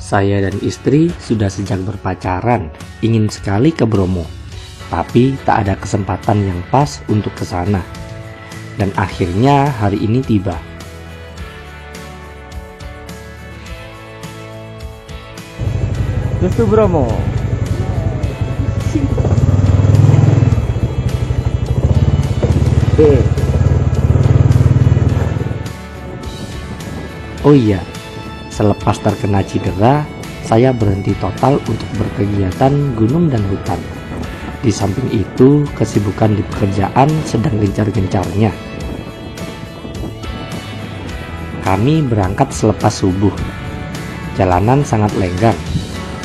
Saya dan istri sudah sejak berpacaran ingin sekali ke Bromo, tapi tak ada kesempatan yang pas untuk ke sana. Dan akhirnya hari ini tiba. Just to Bromo. Oh iya, selepas terkena cedera, saya berhenti total untuk berkegiatan gunung dan hutan. Di samping itu, kesibukan di pekerjaan sedang gencar-gencarnya. Kami berangkat selepas subuh. Jalanan sangat lenggang.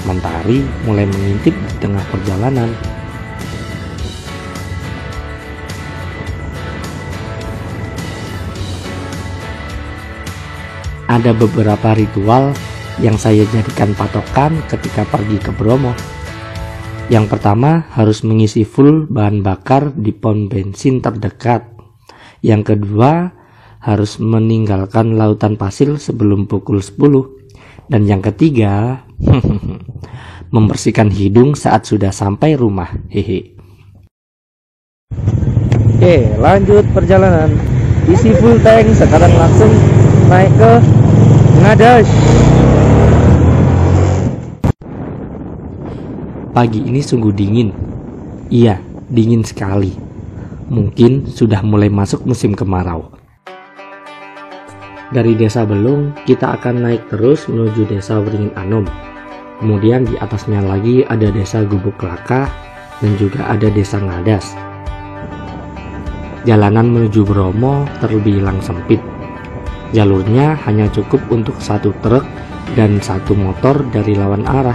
Mentari mulai mengintip di tengah perjalanan. Ada beberapa ritual yang saya jadikan patokan ketika pergi ke Bromo. Yang pertama, harus mengisi full bahan bakar di pom bensin terdekat. Yang kedua, harus meninggalkan lautan pasir sebelum pukul 10. Dan yang ketiga, membersihkan hidung saat sudah sampai rumah. Hehe. Oke, lanjut perjalanan. Isi full tank, sekarang langsung naik ke Ngadash. Pagi ini sungguh dingin. Iya, dingin sekali. Mungkin sudah mulai masuk musim kemarau. Dari desa Belung, kita akan naik terus menuju desa Wringin Anom. Kemudian di atasnya lagi ada desa Gubuk Laka dan juga ada desa Ngadas. Jalanan menuju Bromo terbilang sempit. Jalurnya hanya cukup untuk satu truk dan satu motor dari lawan arah.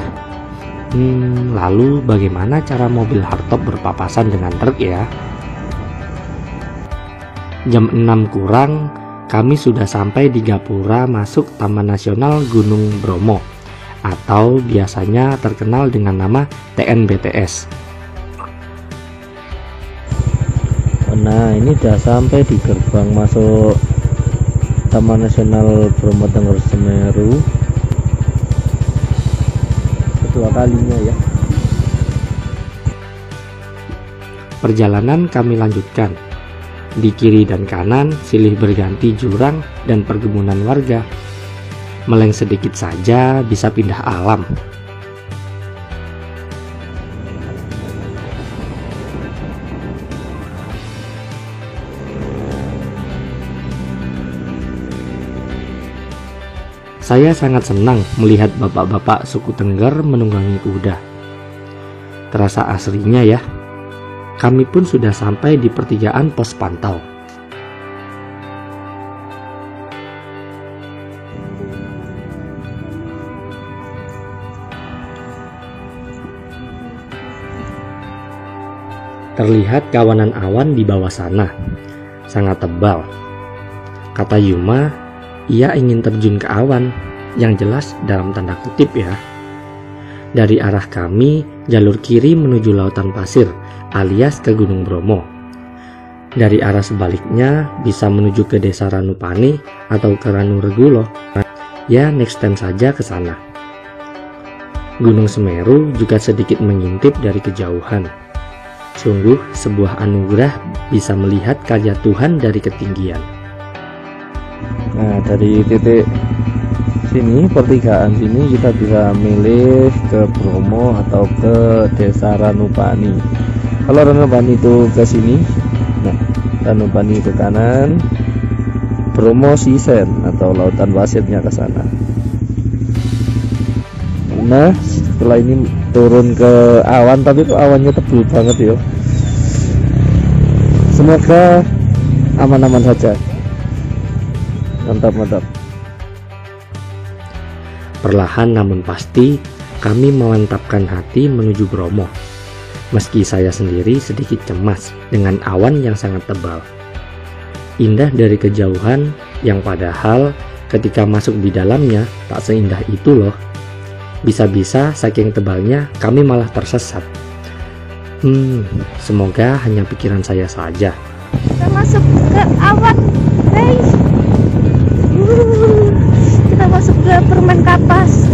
Lalu bagaimana cara mobil hardtop berpapasan dengan truk ya? Jam 6 kurang, kami sudah sampai di Gapura masuk Taman Nasional Gunung Bromo, atau biasanya terkenal dengan nama TNBTS. Nah, ini udah sampai di gerbang masuk Taman Nasional Bromo Tengger Semeru. Kedua kalinya ya. Perjalanan kami lanjutkan. Di kiri dan kanan silih berganti jurang dan perkebunan warga. Meleng sedikit saja bisa pindah alam. Saya sangat senang melihat bapak-bapak suku Tengger menunggangi kuda. Terasa aslinya ya. Kami pun sudah sampai di pertigaan pos pantau. Terlihat kawanan awan di bawah sana, sangat tebal. Kata Yuma, ia ingin terjun ke awan, yang jelas dalam tanda kutip ya. Dari arah kami, jalur kiri menuju lautan pasir, alias ke Gunung Bromo. Dari arah sebaliknya, bisa menuju ke desa Ranupani atau ke Ranuregulo. Ya, next time saja ke sana. Gunung Semeru juga sedikit mengintip dari kejauhan. Sungguh sebuah anugerah bisa melihat karya Tuhan dari ketinggian. Nah, dari titik sini, pertigaan sini kita bisa milih ke Bromo atau ke desa Ranupani. Kalau Ranupani itu ke sini, nah Ranupani ke kanan, Bromo Sisen atau lautan pasirnya ke sana. Nah, setelah ini turun ke awan, tapi itu awannya tebal banget ya. Semoga aman-aman saja. Mantap. Perlahan namun pasti, kami memantapkan hati menuju Bromo. Meski saya sendiri sedikit cemas dengan awan yang sangat tebal. Indah dari kejauhan yang padahal ketika masuk di dalamnya tak seindah itu loh. Bisa-bisa saking tebalnya kami malah tersesat. Semoga hanya pikiran saya saja. Kita masuk ke awan, guys. Kita masuk ke permen kapas.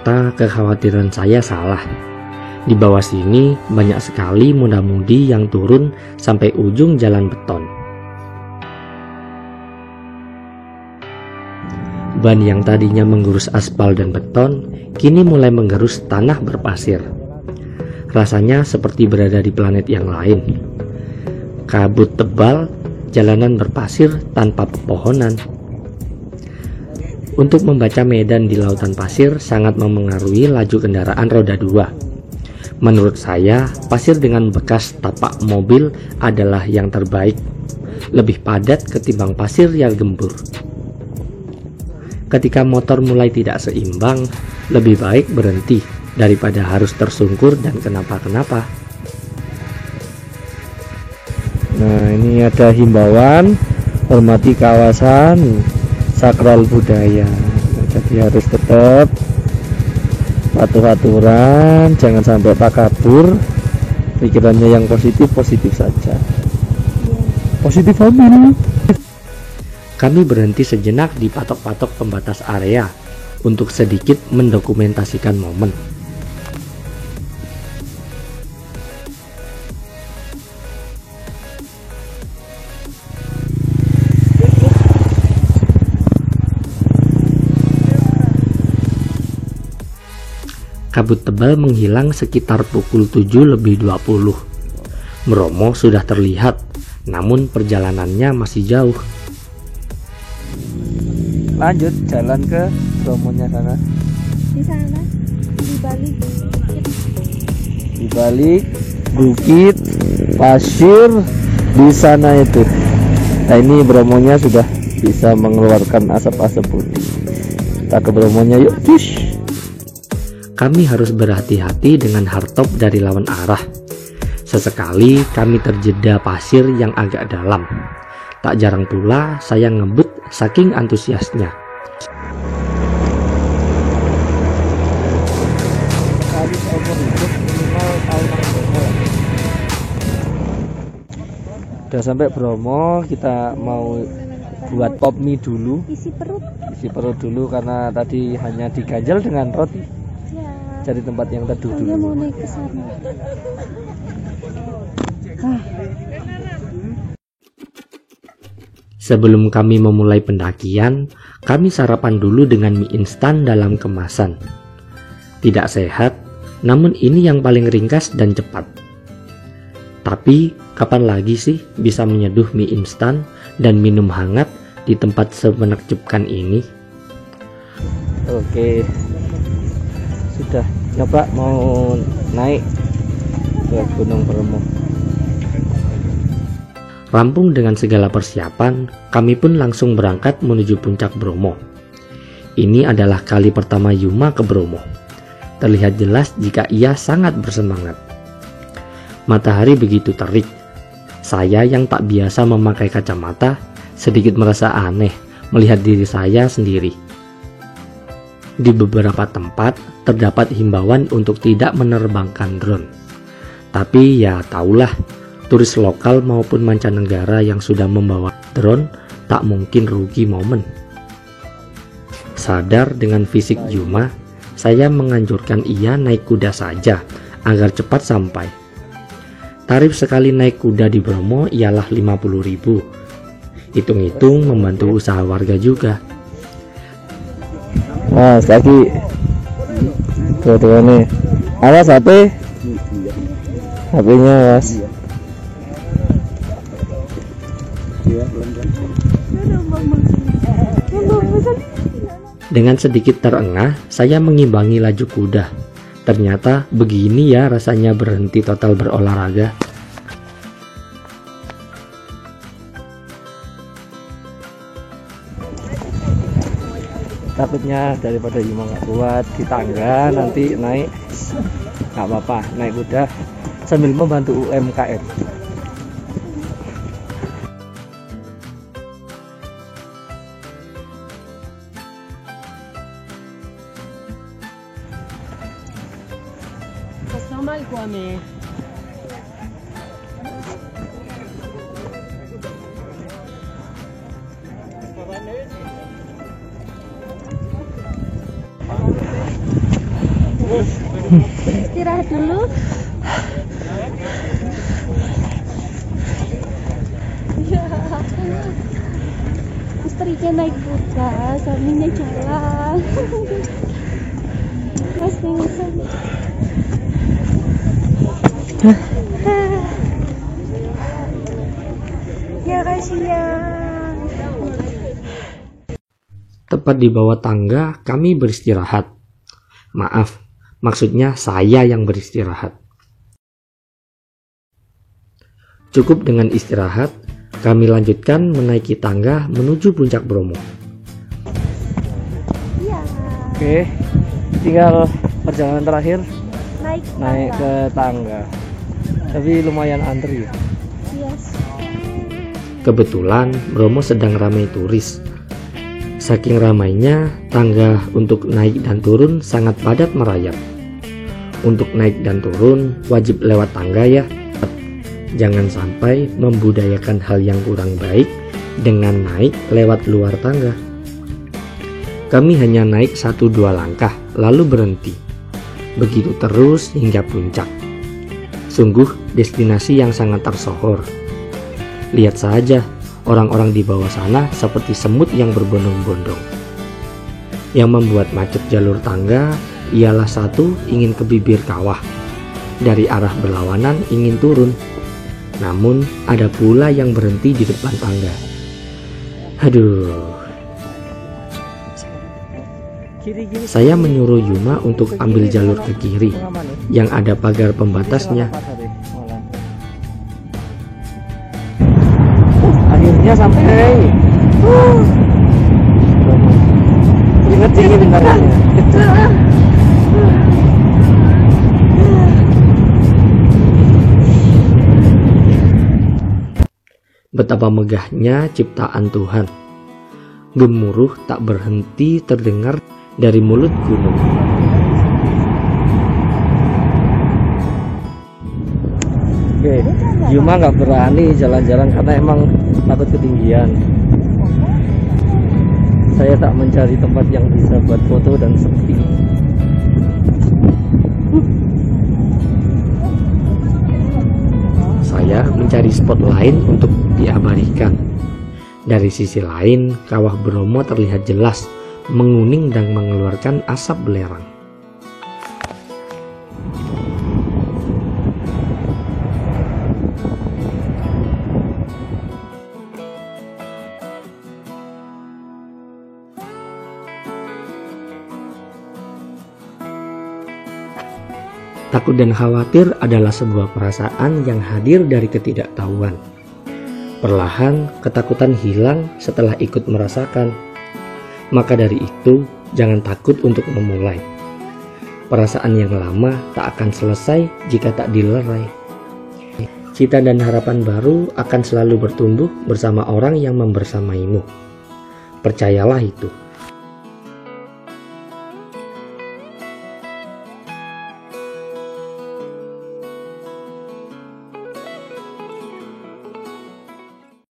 Ternyata kekhawatiran saya salah. Di bawah sini banyak sekali muda-mudi yang turun sampai ujung jalan beton. Ban yang tadinya menggerus aspal dan beton, kini mulai menggerus tanah berpasir. Rasanya seperti berada di planet yang lain. Kabut tebal, jalanan berpasir tanpa pepohonan. Untuk membaca medan di lautan pasir sangat memengaruhi laju kendaraan roda 2. Menurut saya, pasir dengan bekas tapak mobil adalah yang terbaik. Lebih padat ketimbang pasir yang gembur. Ketika motor mulai tidak seimbang, lebih baik berhenti daripada harus tersungkur dan kenapa-kenapa. Nah, ini ada himbauan hormati kawasan sakral budaya. Jadi harus tetap patuh aturan, jangan sampai takabur. Pikirannya yang positif saja. Positif aja. Kami berhenti sejenak di patok-patok pembatas area untuk sedikit mendokumentasikan momen. Kabut tebal menghilang sekitar pukul 7:20. Bromo sudah terlihat, namun perjalanannya masih jauh. Lanjut jalan ke Bromonya sana. Di sana, Di balik bukit pasir di sana itu. Nah, ini Bromonya sudah bisa mengeluarkan asap-asap putih. Kita ke Bromonya yuk. Push. Kami harus berhati-hati dengan hardtop dari lawan arah. Sesekali kami terjeda pasir yang agak dalam. Tak jarang pula saya ngebut saking antusiasnya. Udah sampai Bromo, kita mau buat pop mie dulu. isi perut Dulu karena tadi hanya diganjal dengan roti. ya. Cari tempat yang teduh Dia mau dulu. naik ke sana. Sebelum kami memulai pendakian, kami sarapan dulu dengan mie instan dalam kemasan. Tidak sehat, namun ini yang paling ringkas dan cepat. Tapi, kapan lagi sih bisa menyeduh mie instan dan minum hangat di tempat semenakjubkan ini? Oke, sudah coba mau naik ke Gunung Bromo. Rampung dengan segala persiapan, kami pun langsung berangkat menuju puncak Bromo. Ini adalah kali pertama Yuma ke Bromo. Terlihat jelas jika ia sangat bersemangat. Matahari begitu terik. Saya yang tak biasa memakai kacamata, sedikit merasa aneh melihat diri saya sendiri. Di beberapa tempat terdapat himbauan untuk tidak menerbangkan drone. Tapi ya taulah, turis lokal maupun mancanegara yang sudah membawa drone tak mungkin rugi momen. Sadar dengan fisik Yuma, saya menganjurkan ia naik kuda saja agar cepat sampai. Tarif sekali naik kuda di Bromo ialah 50.000. Hitung-hitung membantu usaha warga juga. Mas, kaki dua-dua nih. Awas HP. HP-nya awas. Dengan sedikit terengah, saya mengimbangi laju kuda. Ternyata begini ya rasanya berhenti total berolahraga. Takutnya daripada Yuma nggak kuat di tangga, nanti naik nggak apa-apa, naik kuda sambil membantu UMKM. Normal Kwame. Istirahat dulu. Istrinya naik kuda, suaminya jalan. Mas pingsan. Ya kasihan. Tepat di bawah tangga kami beristirahat. Maaf, maksudnya saya yang beristirahat. Cukup dengan istirahat, kami lanjutkan menaiki tangga menuju puncak Bromo. Iya. Oke, tinggal perjalanan terakhir Naik ke tangga. Tapi lumayan antri ya. Yes. Kebetulan Bromo sedang ramai turis. Saking ramainya, tangga untuk naik dan turun sangat padat merayap. Untuk naik dan turun wajib lewat tangga ya. Jangan sampai membudayakan hal yang kurang baik dengan naik lewat luar tangga. Kami hanya naik 1-2 langkah lalu berhenti. Begitu terus hingga puncak. Sungguh destinasi yang sangat tersohor. Lihat saja, orang-orang di bawah sana seperti semut yang berbondong-bondong. Yang membuat macet jalur tangga ialah satu ingin ke bibir kawah. Dari arah berlawanan ingin turun. Namun ada pula yang berhenti di depan tangga. Aduh. Saya menyuruh Yuma untuk ambil jalur ke kiri yang ada pagar pembatasnya. Akhirnya sampai. Ingat ini bentarnya. Betapa megahnya ciptaan Tuhan. Gemuruh tak berhenti terdengar dari mulut gunung. Oke, Yuma nggak berani jalan-jalan karena emang takut ketinggian. Saya tak mencari tempat yang bisa buat foto dan sepi. Saya mencari spot lain untuk diabadikan. Dari sisi lain, kawah Bromo terlihat jelas menguning dan mengeluarkan asap belerang. Takut dan khawatir adalah sebuah perasaan yang hadir dari ketidaktahuan. Perlahan, ketakutan hilang setelah ikut merasakan. Maka dari itu, jangan takut untuk memulai. Perasaan yang lama tak akan selesai jika tak dilerai. Cita dan harapan baru akan selalu bertumbuh bersama orang yang membersamaimu. Percayalah itu.